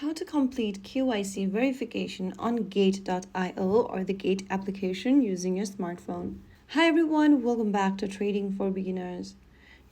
How to complete KYC verification on Gate.io or the Gate application using your smartphone. Hi everyone, welcome back to Trading for Beginners.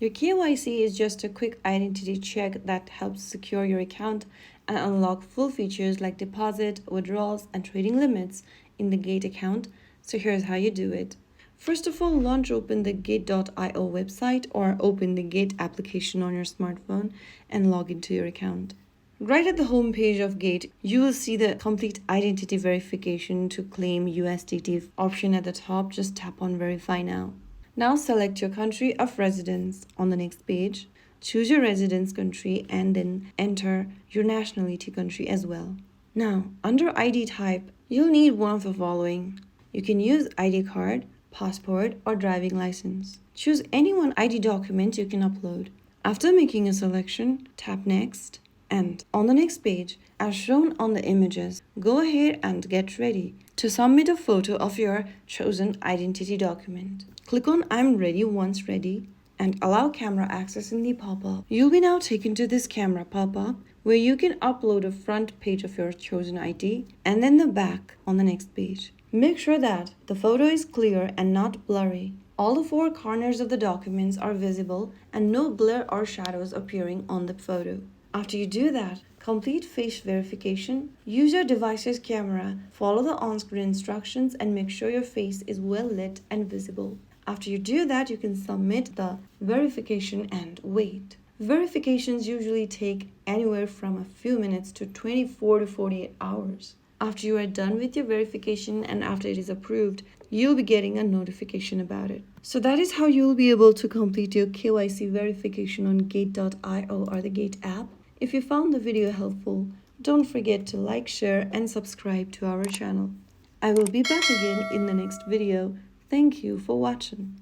Your KYC is just a quick identity check that helps secure your account and unlock full features like deposit, withdrawals, and trading limits in the Gate account. So here's how you do it. First of all, launch open the Gate.io website or open the Gate application on your smartphone and log into your account. Right at the home page of Gate, you will see the complete identity verification to claim USDT option at the top. Just tap on verify now. Now select your country of residence on the next page. Choose your residence country and then enter your nationality country as well. Now, under ID type, you'll need one of the following. You can use ID card, passport, or driving license. Choose any one ID document you can upload. After making a selection, tap next. And on the next page, as shown on the images, go ahead and get ready to submit a photo of your chosen identity document. Click on I'm ready once ready and allow camera access in the pop-up. You'll be now taken to this camera pop-up where you can upload a front page of your chosen ID and then the back on the next page. Make sure that the photo is clear and not blurry. All the four corners of the documents are visible and no glare or shadows appearing on the photo. After you do that, complete face verification, use your device's camera, follow the on-screen instructions and make sure your face is well lit and visible. After you do that, you can submit the verification and wait. Verifications usually take anywhere from a few minutes to 24 to 48 hours. After you are done with your verification and after it is approved, you'll be getting a notification about it. So that is how you'll be able to complete your KYC verification on Gate.io or the Gate app. If you found the video helpful, don't forget to like, share, and subscribe to our channel. I will be back again in the next video. Thank you for watching.